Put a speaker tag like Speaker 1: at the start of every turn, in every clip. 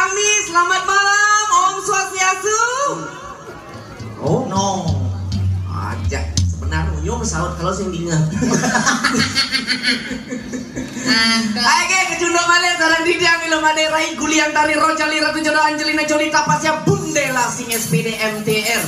Speaker 1: kami, selamat malam, Om Swastiastu. Oh no, aja sebenarnya nyom saut kalau sing dinga. Ayo kejundo mane sarang Didi Amilo mane Rai Gulian Tari Rojali Ratu Jodoh Angelina Jolie Tapasya Bundela Sing SPD MTR.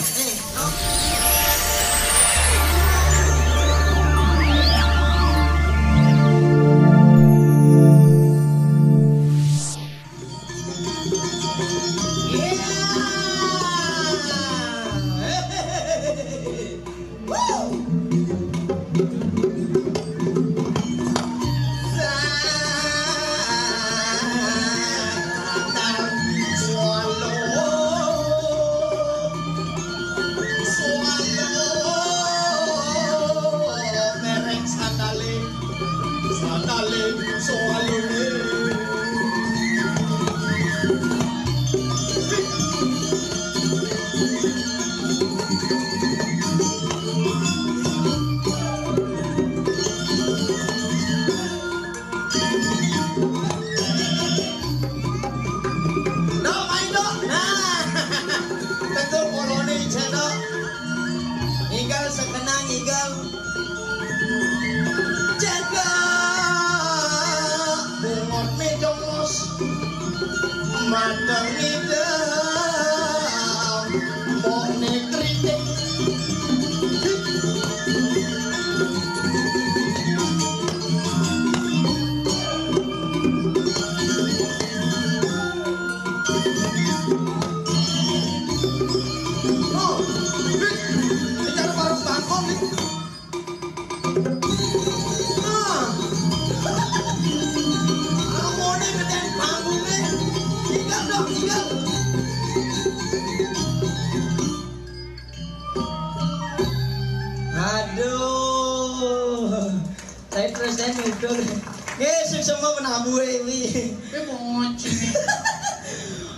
Speaker 2: Yesus semua menabuh ini.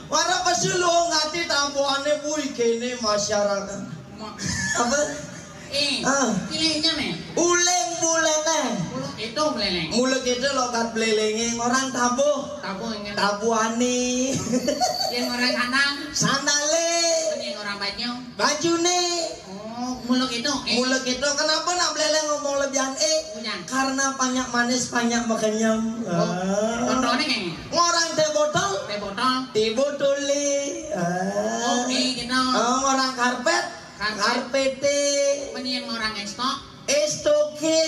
Speaker 2: Para pesulung ngati tambuhane bui kene masyarakat. Apa?
Speaker 3: Pilihnya nih.
Speaker 2: Uleng buleleng.
Speaker 3: Itu beleleng.
Speaker 2: Mulek itu logat belelenge orang tabuh.
Speaker 3: Tabuh ingin.
Speaker 2: Tabuhane.
Speaker 3: Yang orang sandang.
Speaker 2: Sandale.
Speaker 3: Yang orang baju.
Speaker 2: Bajune.
Speaker 3: Oh, mulek itu.
Speaker 2: Mulek itu kenapa nak beleleng ngomong lebihan karena banyak manis banyak makenyam.
Speaker 3: Kontrolnya kayaknya.
Speaker 2: Orang teh botol.
Speaker 3: Teh botol.
Speaker 2: Teh botole.
Speaker 3: Oke gitu.
Speaker 2: Orang karpet. Karpete.
Speaker 3: Yang orang estok.
Speaker 2: Estoke.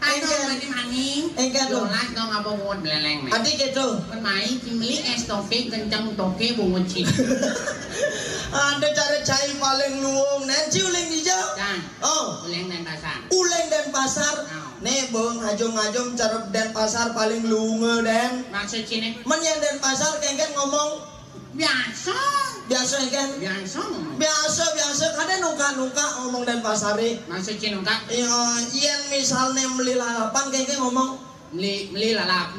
Speaker 3: Aduh, berarti maning.
Speaker 2: Enggak dong.
Speaker 3: Jelas dong apa buat beleleng nih.
Speaker 2: Adik gitu.
Speaker 3: Bermain cimli estoke kencang toke bungut cip.
Speaker 2: Ada cara cai paling luung. Nanti uleng hijau.
Speaker 3: Dan.
Speaker 2: Oh.
Speaker 3: Uleng dan pasar.
Speaker 2: Uleng dan pasar. Nih bang ngajom-ngajom cara dan pasar paling luunge dan.
Speaker 3: Maksud sini.
Speaker 2: Men dan pasar kengken ngomong.
Speaker 3: Biasa.
Speaker 2: Biasa kan? Biasa. Kadang nuka ngomong dan pasari.
Speaker 3: Maksud cina nuka?
Speaker 2: Yang misalnya beli lalapan kayaknya ngomong.
Speaker 3: Beli lalap.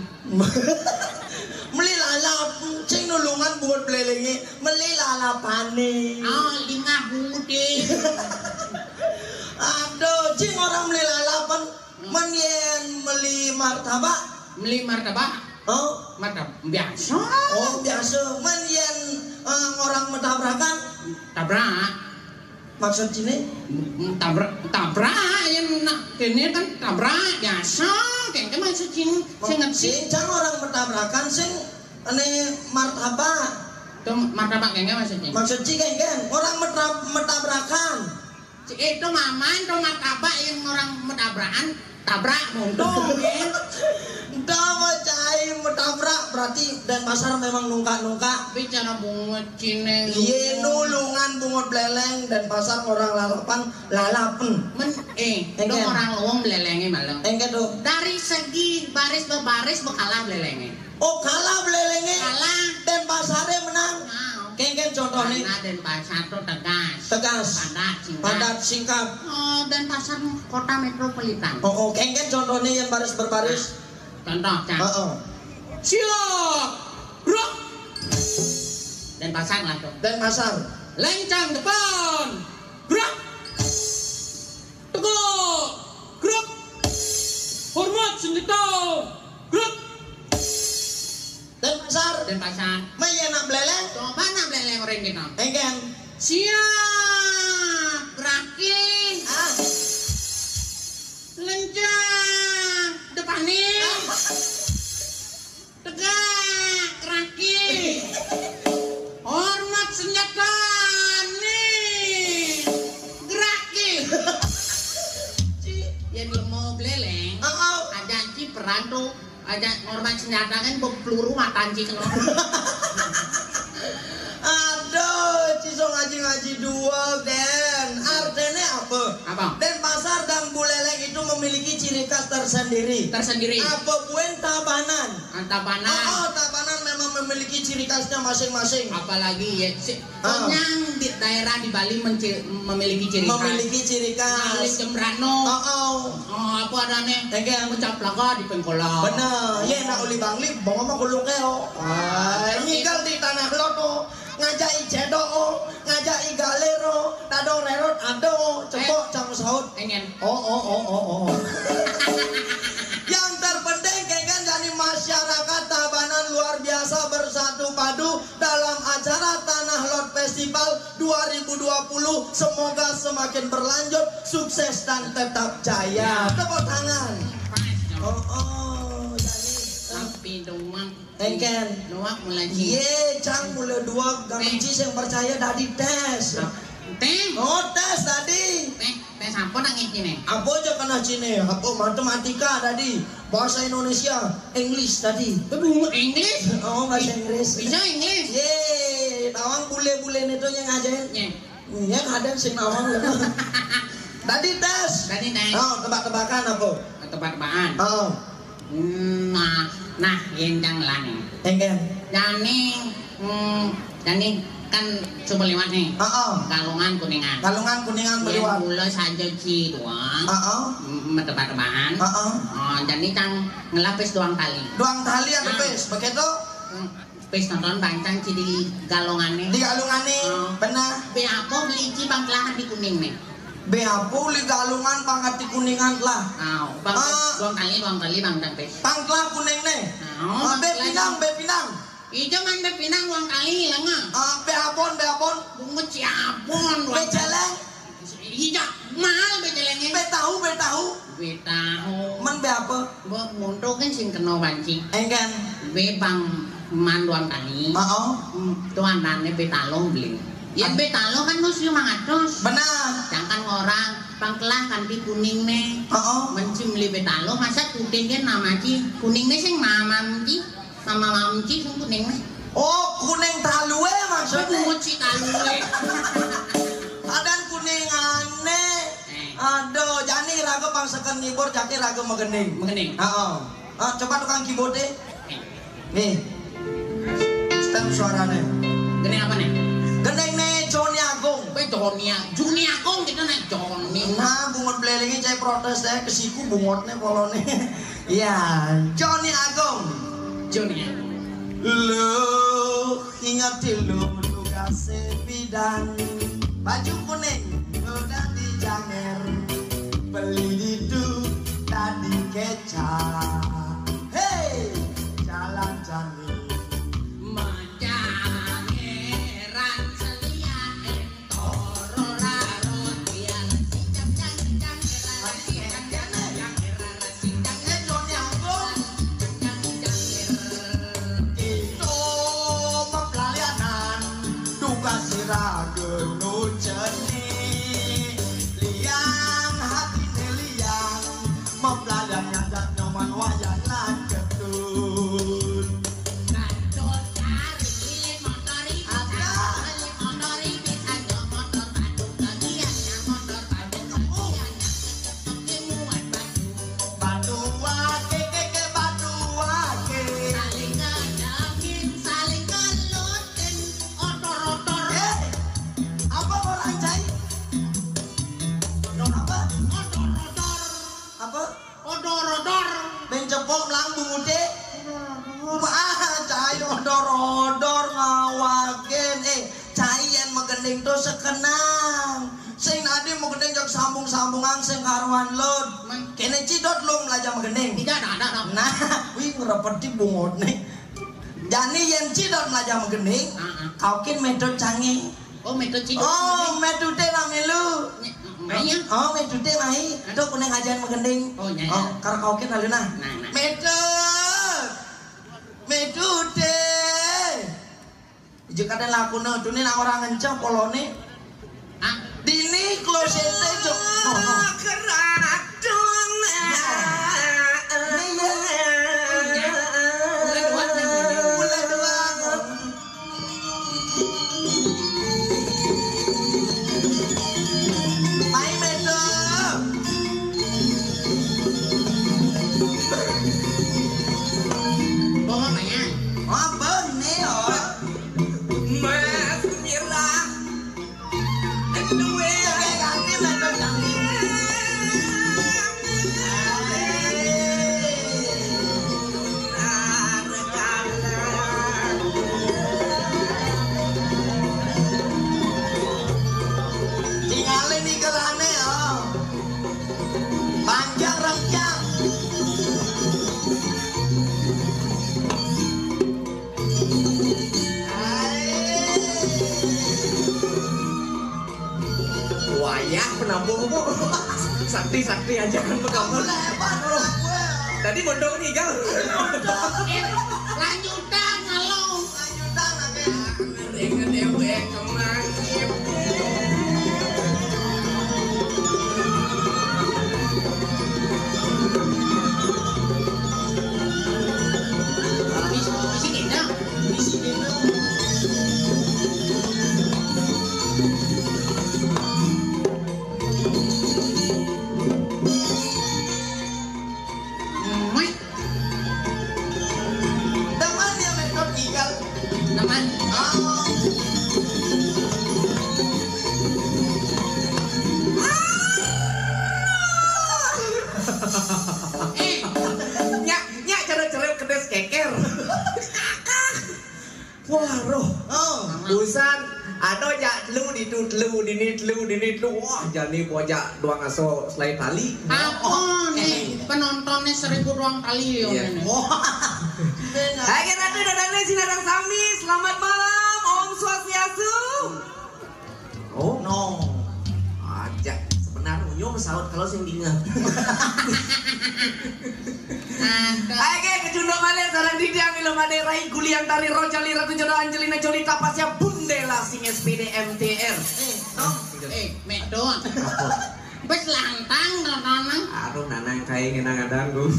Speaker 2: Beli lalap. Cing nulungan buat belelengi. Beli lalapane.
Speaker 3: Oh, 5 budi.
Speaker 2: Aduh, cing orang beli lalapan. Menyen beli martabak.
Speaker 3: Beli martabak.
Speaker 2: Oh,
Speaker 3: martabak biasa.
Speaker 2: Oh, biasa. Menyen orang mentabrakan.
Speaker 3: Tabrak.
Speaker 2: Maksud sini?
Speaker 3: Tabrak yang nak kene kan tabrak biasa. Kayak maksud sini.
Speaker 2: Sing orang mentabrakan sing ane martabak.
Speaker 3: Itu martabak kayaknya maksudnya.
Speaker 2: Maksud sih kan orang mentabrakan.
Speaker 3: Itu mama itu martabak yang orang mentabrakan. Tabrak muntung ya.
Speaker 2: Udah macai mentabrak berarti dan pasar memang nungka-nungka.
Speaker 3: Bicara bungut cine.
Speaker 2: Iya nulungan bungut beleleng dan pasar orang lalapan.
Speaker 3: Itu orang luang belelengnya malah.
Speaker 2: Enggak tuh.
Speaker 3: Dari segi baris berbaris bekalah belelengnya.
Speaker 2: Oh kalah belelengnya.
Speaker 3: Kalah.
Speaker 2: Dan pasarnya menang. Kengken contohnya.
Speaker 3: Karena dan pasar itu tegas.
Speaker 2: Padat singkat.
Speaker 3: Oh dan pasar kota metropolitan.
Speaker 2: Oh kengken contohnya yang baris berbaris.
Speaker 3: Contoh kan. Siap. Rok. Dan pasar lah tuh.
Speaker 2: Dan pasar.
Speaker 3: Lencang depan. Gerak. Tegak. Gerak. Hormat senjata. Gerak.
Speaker 2: Denpasar.
Speaker 3: Denpasar.
Speaker 2: Maya nak beleleng.
Speaker 3: Coba nak beleleng orang kita.
Speaker 2: Engken.
Speaker 3: Siap, gerakin. Lencang, depan nih. Tegak, gerakin. Hormat senjata nih. Gerakin. Yang mau beleleng, ada ciperan tuh, ada hormat senjata kan peluru mata anjing kan.
Speaker 2: Aduh, ciso ngaji-ngaji dua, Den. Artinya apa?
Speaker 3: Apa?
Speaker 2: Denpasar dan Buleleng itu memiliki ciri khas tersendiri.
Speaker 3: Tersendiri.
Speaker 2: Apa buen Tabanan?
Speaker 3: Tabanan.
Speaker 2: Tabanan memang memiliki ciri khasnya masing-masing.
Speaker 3: Apalagi ya, yang di daerah di Bali memiliki ciri khas.
Speaker 2: Memiliki ciri khas.
Speaker 3: Bali Jembrano. Apa adanya?
Speaker 2: Engke
Speaker 3: Mencaplaka di Pengkola.
Speaker 2: bener. Ya nak uli bangli, bawa mah kuluk keo. Nyigal di tanah loto. Ngajai cedok, ngajai galero, tado rerot ado, cepok cang saut.
Speaker 3: Engen.
Speaker 2: Oh. Yang terpenting kan jadi masyarakat Tabanan luar biasa bersatu padu dalam acara Tanah Lot Festival 2020. Semoga semakin berlanjut, sukses dan tetap jaya. Tepuk tangan.
Speaker 3: Tapi doang.
Speaker 2: Engken.
Speaker 3: Doang mulai.
Speaker 2: Ye, cang mulai dua gamci yang percaya tadi tes.
Speaker 3: Tem.
Speaker 2: Oh tes tadi.
Speaker 3: Tes apa nangis ini?
Speaker 2: Apa aja kena Cina? Apa matematika tadi? Bahasa Indonesia, English tadi.
Speaker 3: English?
Speaker 2: Oh bahasa Inggris.
Speaker 3: Bisa English?
Speaker 2: Ye, nawang bule-bule itu yang ngajarin. Ya kadang sing nawang. Tadi tes.
Speaker 3: Tadi tes.
Speaker 2: Oh tebak-tebakan apa?
Speaker 3: Tebak-tebakan.
Speaker 2: Oh.
Speaker 3: Nah, yendang lang.
Speaker 2: Engken.
Speaker 3: Jani kan coba lewat nih. Galungan kuningan.
Speaker 2: Galungan kuningan beliwat.
Speaker 3: Mulai saja ci doang. Tebak-tebakan. Jadi cang ngelapis doang tali.
Speaker 2: Doang tali yang lepis, begitu?
Speaker 3: Pis nonton bancang ci di galungannya.
Speaker 2: Di galungannya, benar.
Speaker 3: Be apa beli ci bangkelahan di kuning nih.
Speaker 2: Be apa li galungan pangat di kuningan lah.
Speaker 3: Doang tali bang pis.
Speaker 2: Pangklah kuning nih. Be pinang.
Speaker 3: Ijo man be pinang uang kali lah nga.
Speaker 2: Be abon.
Speaker 3: Bungut siapon.
Speaker 2: Be celeng.
Speaker 3: Ijo mahal be celengnya.
Speaker 2: Be tahu.
Speaker 3: Be tahu.
Speaker 2: Men be apa?
Speaker 3: Bo muntuk kan sing kena banci.
Speaker 2: Engken.
Speaker 3: Be bang man uang kali. Tuan nane be talong beli. Yang be talong kan mus 500.
Speaker 2: Benar.
Speaker 3: Jangan orang pangkelah kan di kuning nih. Mencim li be talong masa kuning kan nama ci. Kuning nih sing Mama mamci sing kuning nih.
Speaker 2: Oh, kuning talue maksudnya.
Speaker 3: Bungut si talue.
Speaker 2: Adan kuning aneh. Aduh, jani raga pangsekan ngibur jaki raga megening. Coba tukang keyboard deh. Nih. Step suaranya.
Speaker 3: Gening apa nih?
Speaker 2: Gening nih Joni Agung.
Speaker 3: Juni Agung kita naik Joni.
Speaker 2: Nah, bungut belelengnya cai protes deh kesiku bungotnya polone. Iya, Joni Agung.
Speaker 3: Joni.
Speaker 2: Lu ingat lu tugas bidan baju kuning udah dijanger beli itu tadi kecap. Hey, jalan jani
Speaker 3: majangeran selia entoro rarot biar sicap jang
Speaker 2: Ragu jeni liang hati liang mempelajar nyadat nyaman wayang lan ketun
Speaker 3: kacot cari motori bisa jo motor badung bagiannya motor badung bagiannya kemuat
Speaker 2: batu wake
Speaker 3: saling ngedengin saling ngelutin otor-otor
Speaker 2: apa orang cai apa
Speaker 3: odor
Speaker 2: mencepok lambung ude cai odor ngawaken cai yang megending tuh sekenang sing ade megending jak sambung-sambungan sing karuan lod kene cidot lom laja megending
Speaker 3: tidak ada
Speaker 2: nah wih ngerepeti bungot nih Jani yen cidot melajah megening, kaukin medot canggih.
Speaker 3: Oh medot cidot.
Speaker 2: Oh medute ramelu.
Speaker 3: Maya.
Speaker 2: Oh medute mai. Itu kuning ajan megening.
Speaker 3: Oh nyaya.
Speaker 2: Oh karena kaukin aluna. Medot. Medute. Jika ada lakuna tuh nih orang ngencang polone. Dini klosete jok.
Speaker 1: Kerak sakti aja kan kamu
Speaker 2: lebat orang gue.
Speaker 1: Tadi bodoh nih gal.
Speaker 3: Lanjutan ngalong.
Speaker 2: Lanjutan lagi.
Speaker 1: Dengan dewe kemangip.
Speaker 3: Misi kita.
Speaker 1: Nyak cara-cara kedes keker. Wah roh. Busan ada jak lu dinit lu. Wah jani bojak doang aso selain tali.
Speaker 3: Apa nih penontonnya 1000 ruang kali yo ini.
Speaker 1: Hai ratu dan sinarang sami, selamat malam, Om Swastiastu. Oh no, aja sebenarnya unyu pesawat kalau sing diingat. Hai kejundo malih sarang didiang ilo made rai guliang tari rojali ratu jodoh Angelina Jolie tapasya bundela sing SPD MTR.
Speaker 3: Medot. Bes lantang nonton.
Speaker 1: Aduh nanang kayak ngenang adanggu.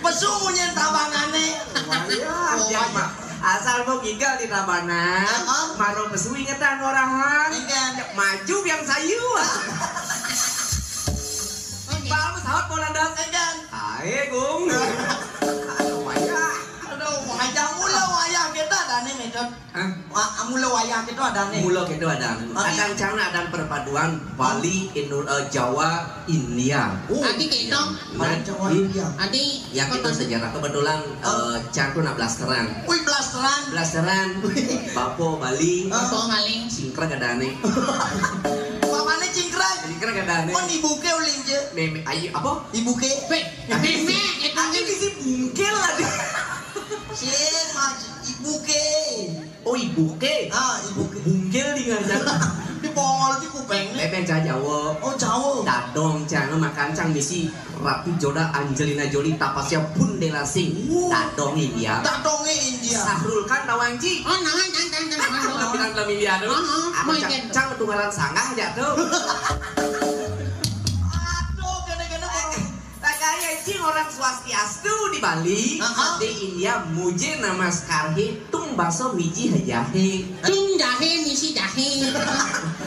Speaker 2: Pesungunya tabangane.
Speaker 1: Wah, mak. Asal mau gigal di tabanan, maro pesu ingetan orahan. Maju yang sayu. Bal pesawat mau landas enggak? Ae, Gung. Aduh,
Speaker 2: wayah mula wayah kita ada nih medot. Mula wayah kita ada nih.
Speaker 1: Mula kita ada. Adang cana adang perpaduan Bali, Jawa, India.
Speaker 3: Adi kita.
Speaker 2: Jawa India.
Speaker 3: Adi
Speaker 1: yang itu sejarah kebetulan Cangku nak blasteran.
Speaker 2: Wih blasteran.
Speaker 1: Bapo Bali.
Speaker 3: Bapo maling.
Speaker 1: Singkrang ada nih.
Speaker 2: Mamane cingkrang.
Speaker 1: Singkrang ada nih.
Speaker 2: Kon ibuke ulinje.
Speaker 1: Meme ayo apa?
Speaker 2: Ibuke.
Speaker 3: Meme itu
Speaker 1: Aku bisa bungkel lah deh.
Speaker 2: Sih mas ibuke.
Speaker 1: Oh ibuke.
Speaker 2: Ibuke.
Speaker 1: Bungkel di ngajar.
Speaker 2: Di pongol di kupeng.
Speaker 1: Bebek Jawa.
Speaker 2: Oh Jawa.
Speaker 1: Dadong cang makan cang misi Ratu Jodoh Angelina Jolie tapasya bundela sing. Dadong India. Sahrul kan tawangci.
Speaker 3: Oh nangan cang.
Speaker 1: Bilang dalam India tuh. Aku cang tunggalan sanggah aja tuh. Orang Swastiastu di Bali, di India muje namaskar tung baso miji jahe.
Speaker 3: Tung jahe misi jahe.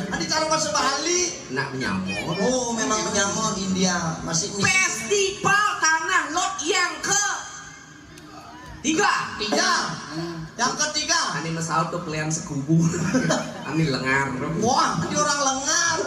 Speaker 2: Adi cara bahasa Bali.
Speaker 1: Nak menyamor.
Speaker 2: Oh memang menyamor India masih.
Speaker 1: Festival Tanah Lot yang ketiga.
Speaker 2: Yang ketiga.
Speaker 1: Ani mesau tuh kalian sekubu. Ani lengar.
Speaker 2: Wah, ini orang lengar.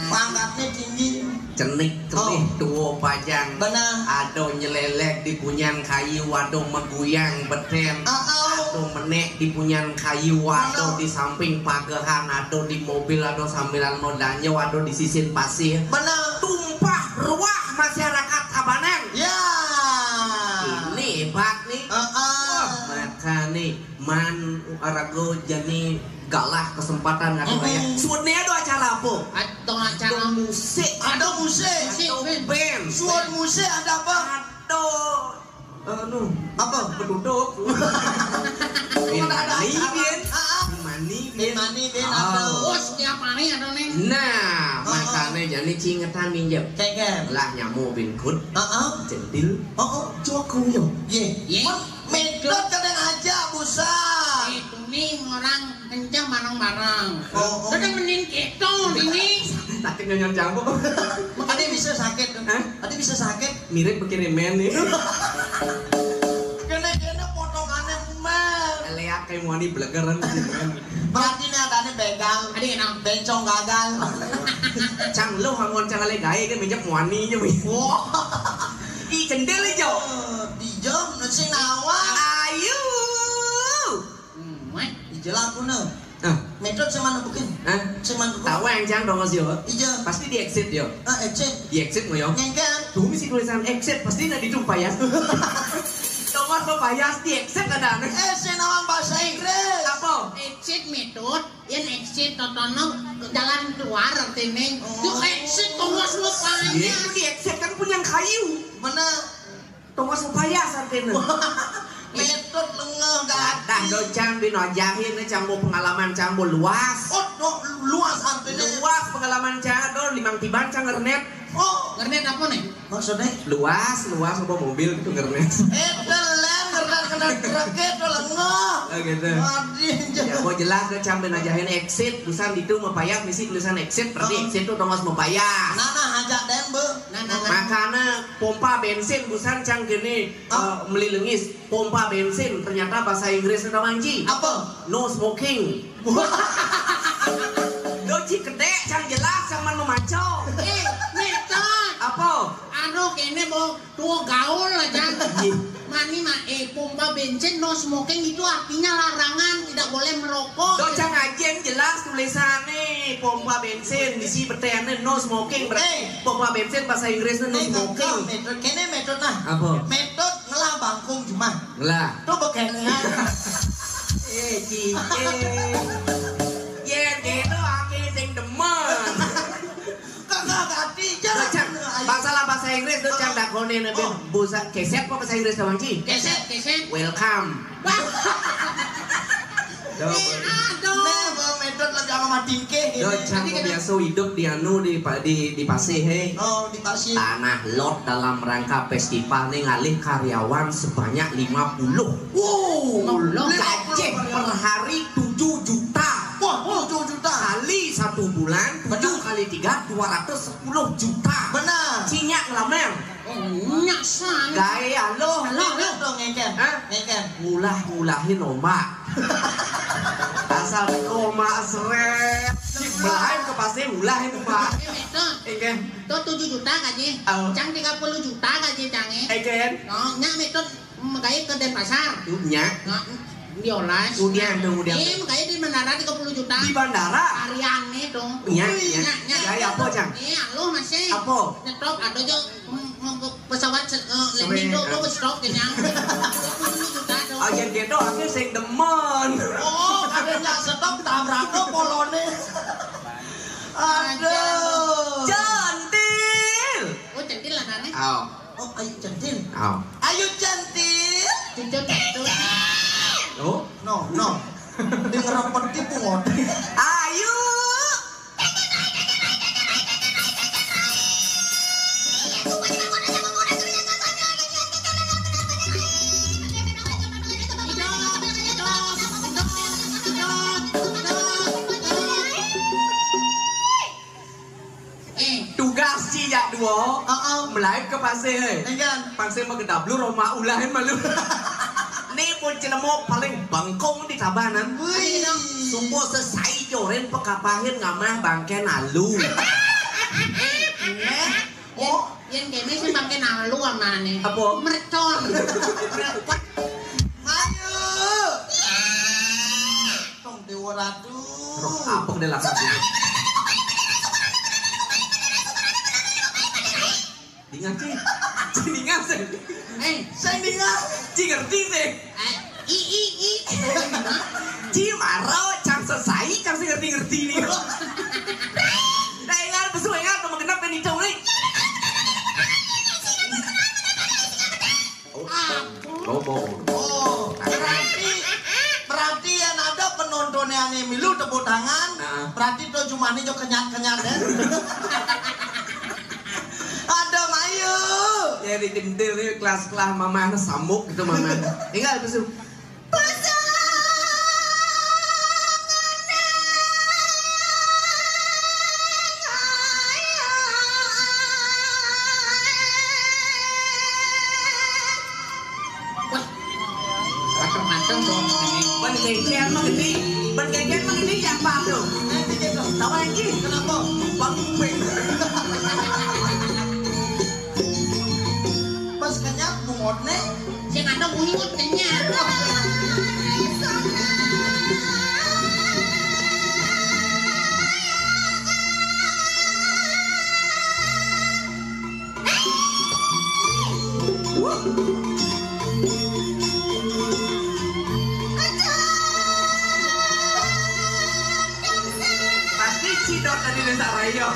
Speaker 2: Pangkatnya tinggi.
Speaker 1: Cenik kelih tuwo pajang.
Speaker 2: Benar.
Speaker 1: Ado nyelelek di punyan kayu, ado meguyang beten. Ado menek di punyan kayu, ado di samping pagehan, ado di mobil, ado sambilan modanya, ado di sisin pasir.
Speaker 2: Benar.
Speaker 1: Tumpah ruah masyarakat Tabanan.
Speaker 2: Ya.
Speaker 1: Ini hebat nih. makane man arago jani galah kesempatan ngatur ya. Suwene ada acara apa?
Speaker 3: Ada acara
Speaker 1: musik.
Speaker 2: Ada musik.
Speaker 1: Band.
Speaker 2: Suara musik ada apa?
Speaker 1: Ada
Speaker 2: apa?
Speaker 1: Penduduk. Mani
Speaker 2: Ben ada.
Speaker 3: Oh, setiap hari ada nih.
Speaker 1: Nah, makane jani cingetan minjem.
Speaker 2: Kek.
Speaker 1: Lah nyamuk bingkut. Centil.
Speaker 2: Joku yo. Ye. Medot kadang aja busa.
Speaker 3: Itu nih orang kencang bareng-bareng. Sudah mending gitu ini.
Speaker 1: Tapi nyanyi jambu.
Speaker 2: Tadi bisa sakit. Tadi bisa sakit.
Speaker 1: Mirip bekirimen nih.
Speaker 2: Kena potongannya men.
Speaker 1: Leak kayak muani belegeran.
Speaker 2: Berarti nih adanya begal.
Speaker 3: Ada yang
Speaker 2: bencong gagal.
Speaker 1: Cang lo hangon cang ale gaya kan minyak muani nya. I cendel aja.
Speaker 2: Dijom nasi nawa.
Speaker 1: Ayu.
Speaker 2: Ijelah aku nih. Metode semana bukan? Semana bukan?
Speaker 1: Tahu yang cang dong sih yo.
Speaker 2: Iya.
Speaker 1: Pasti di exit yo.
Speaker 2: Exit.
Speaker 1: Di exit mo yo.
Speaker 2: Ngengkan.
Speaker 1: Tuh misi tulisan exit pasti nggak dijumpa ya. Nomor pembayar di exit ada nih.
Speaker 2: Senawang bahasa Inggris.
Speaker 1: Apa?
Speaker 3: exit metode, yang exit totono jalan keluar artinya. Itu exit Thomas Lupanya.
Speaker 1: Itu di exit kan punya kayu.
Speaker 2: Mana?
Speaker 1: Thomas Lupaya artinya.
Speaker 2: Metode lengah gak
Speaker 1: Dah docang binojahin cambo pengalaman cambo luas.
Speaker 2: Luas artinya.
Speaker 1: Luas pengalaman cambo limang tiban cang ngernet.
Speaker 3: Ngernet apa nih?
Speaker 2: Maksudnya?
Speaker 1: Luas apa mobil itu ngernet.
Speaker 2: Ngernet raket lengah.
Speaker 1: Gitu. Ya mau jelas docang binojahin exit tulisan itu mempayas misi tulisan exit berarti exit itu Thomas mempayas.
Speaker 2: Nah ajak den be.
Speaker 1: Makanya pompa bensin busan cang gini melilengis pompa bensin ternyata bahasa Inggris udah manji.
Speaker 2: Apa?
Speaker 1: No smoking. Doci kedek cang jelas sama memaco.
Speaker 3: Metode.
Speaker 1: Apa?
Speaker 3: Anu kene mau tua gaul aja. Mani pompa bensin no smoking itu artinya larangan, tidak boleh merokok.
Speaker 1: Docang aja jelas tulisannya pompa bensin di si pertanyaan no smoking berarti pompa bensin bahasa Inggrisnya no smoking.
Speaker 2: Metode kene metode nah.
Speaker 1: Apa?
Speaker 2: Metode ngelah bangkung cuma.
Speaker 1: Ngelah.
Speaker 2: Tuh begini.
Speaker 1: Cie. Gitu aki sing demen.
Speaker 2: Kakak ganti
Speaker 1: Docang bahasa Inggris docang dakone nabi busa keset apa bahasa Inggris tawang ci?
Speaker 3: Keset.
Speaker 1: Welcome.
Speaker 2: Never metode lagi sama matingke.
Speaker 1: Docang biasa hidup di anu di Pasir he.
Speaker 2: Oh di Pasir.
Speaker 1: Tanah lot dalam rangka festival nih ngalih karyawan sebanyak 50. Gaji per hari 7 juta.
Speaker 2: Wah 7 juta.
Speaker 1: Kali 1 bulan 7 kali 3 210 juta.
Speaker 2: Benar.
Speaker 1: Cinyak ngelamer.
Speaker 3: Nyaksan.
Speaker 1: Gaya lo.
Speaker 2: Lihat dong ngeken. Ngeken.
Speaker 1: Ngulah-ngulahin ombak. Asal ombak seret. Belain ke pasir ngulahin ombak.
Speaker 3: Metode. Tuh 7 juta gaji. Cang 30 juta gaji cange.
Speaker 1: Eken.
Speaker 3: Nyak metode gaya ke Denpasar.
Speaker 1: Nyak.
Speaker 3: Diolas.
Speaker 1: Kemudian.
Speaker 3: Gaya di bandara 30 juta.
Speaker 1: Di bandara.
Speaker 3: Hariannya dong.
Speaker 1: Nyak. Gaya apa cang?
Speaker 3: Halo masih.
Speaker 1: Apa?
Speaker 3: Nyetop ada aja pesawat landing lo stop kenyang. 30 juta dong.
Speaker 1: Aja gitu akhirnya sing demen.
Speaker 2: Oh adanya stop tabrak lo polone. Aduh.
Speaker 1: Cantil.
Speaker 3: Oh cantil lah kan?
Speaker 2: Oh ayo cantil.
Speaker 1: Ayo
Speaker 2: cantil.
Speaker 3: Cantil.
Speaker 1: Oh
Speaker 2: no. Denger apa tipu ngode.
Speaker 1: Ayo. Tugas cia dua. Melayu ke pasir. Pasir magedablu Roma ulahin malu. Nih pun cilemok paling bangkong di Tabanan. Sumbo selesai joren pekapahin ngamah bangke nalu.
Speaker 3: Yang kene sih bangke nalu sama nih.
Speaker 1: Apa?
Speaker 3: Mercon.
Speaker 2: Ayo. Tong dewa ratu.
Speaker 1: Apa ke dalam satu? Dingan sih. Dingan sih.
Speaker 2: Saya dengar.
Speaker 1: Ngerti sih.
Speaker 3: i.
Speaker 1: Cimaro cang selesai cang sing ngerti nih. Nah ingat pesu ingat temen genap yang dicong nih.
Speaker 2: Oh, berarti yang ada penontonnya nih milu tepuk tangan. Berarti tuh cuma nih kenyat-kenyat deh. Ada Mayu.
Speaker 1: Ya di tintil nih kelas-kelas mama sambuk gitu mama. Ingat pesu. Ban gegen mah ini yang paham loh. Tahu lagi kenapa? Pangpeng.
Speaker 2: Pas kenyat bungot nih.
Speaker 3: Sing ada bunyi kenyat.
Speaker 1: Cidok tadi desa Rayo.